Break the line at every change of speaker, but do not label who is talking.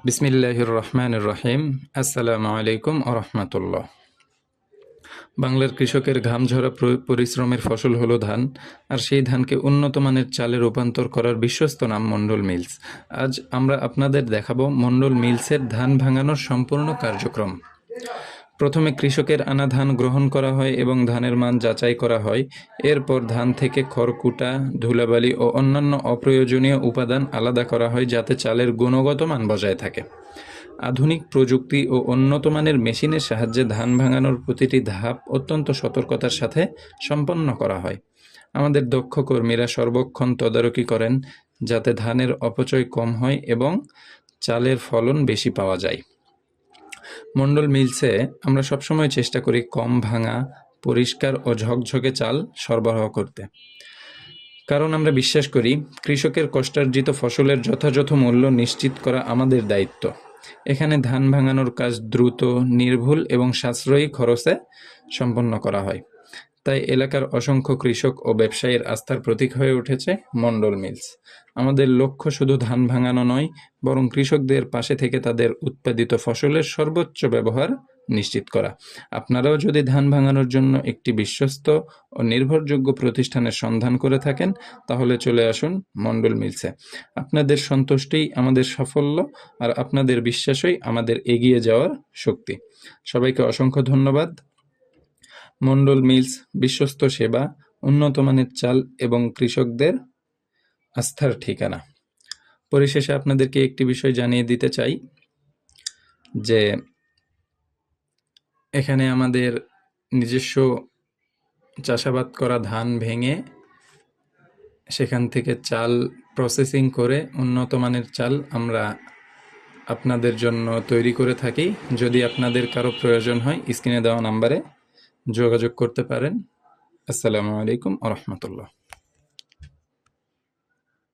বিসমিল্লাহির রহমানির রহিম। আসসালামু আলাইকুম ওয়া রাহমাতুল্লাহ। বাংলার কৃষকের ঘামঝরা পরিশ্রমের ফসল হলো ধান, আর সেই ধানকে উন্নত মানের চালে রূপান্তর করার বিশ্বস্ত নাম মণ্ডল মিলস। আজ আমরা আপনাদের দেখাবো মণ্ডল মিলসের ধান ভাঙানোর সম্পূর্ণ কার্যক্রম। প্রথমে কৃষকের আনা ধান গ্রহণ করা হয় এবং ধানের মান যাচাই করা হয়। এরপর ধান থেকে খড়কুটা, ধুলাবালি ও অন্যান্য অপ্রয়োজনীয় উপাদান আলাদা করা হয় যাতে চালের গুণগত মান বজায় থাকে। আধুনিক প্রযুক্তি ও উন্নত মানের মেশিনের সাহায্যে ধান ভাঙানোর প্রতিটি ধাপ অত্যন্ত সতর্কতার সাথে সম্পন্ন করা হয়। আমাদের দক্ষ কর্মীরা সর্বক্ষণ তদারকি করেন যাতে ধানের অপচয় কম হয় এবং চালের ফলন বেশি পাওয়া যায়। মণ্ডল মিলসে আমরা সবসময় চেষ্টা করি কম ভাঙা, পরিষ্কার ও ঝকঝকে চাল সরবরাহ করতে, কারণ আমরা বিশ্বাস করি কৃষকের কষ্টার্জিত ফসলের যথাযথ মূল্য নিশ্চিত করা আমাদের দায়িত্ব। এখানে ধান ভাঙানোর কাজ দ্রুত, নির্ভুল এবং সাশ্রয়ী খরচে সম্পন্ন করা হয়। তাই এলাকার অসংখ্য কৃষক ও ব্যবসায়ীর আস্থার প্রতীক হয়ে উঠেছে মণ্ডল মিলস। আমাদের লক্ষ্য শুধু ধান ভাঙানো নয়, বরং কৃষকদের পাশে থেকে তাদের উৎপাদিত ফসলের সর্বোচ্চ ব্যবহার নিশ্চিত করা। আপনারাও যদি ধান ভাঙানোর জন্য একটি বিশ্বস্ত ও নির্ভরযোগ্য প্রতিষ্ঠানের সন্ধান করে থাকেন, তাহলে চলে আসুন মণ্ডল মিলসে। আপনাদের সন্তুষ্টিই আমাদের সাফল্য, আর আপনাদের বিশ্বাসই আমাদের এগিয়ে যাওয়ার শক্তি। সবাইকে অসংখ্য ধন্যবাদ। মণ্ডল মিলস বিশ্বস্ত সেবা, উন্নত মানের চাল এবং কৃষকদের আস্থার ঠিকানা। পরিশেষে আপনাদেরকে একটি বিষয় জানিয়ে দিতে চাই যে এখানে আমাদের নিজস্ব চাষাবাদ করা ধান ভেঙে সেখান থেকে চাল প্রসেসিং করে উন্নত মানের চাল আমরা আপনাদের জন্য তৈরি করে থাকি। যদি আপনাদের কারো প্রয়োজন হয়, স্ক্রিনে দেওয়া নাম্বারে যোগাযোগ করতে পারেন। আসসালামু আলাইকুম ওয়া রাহমাতুল্লাহ।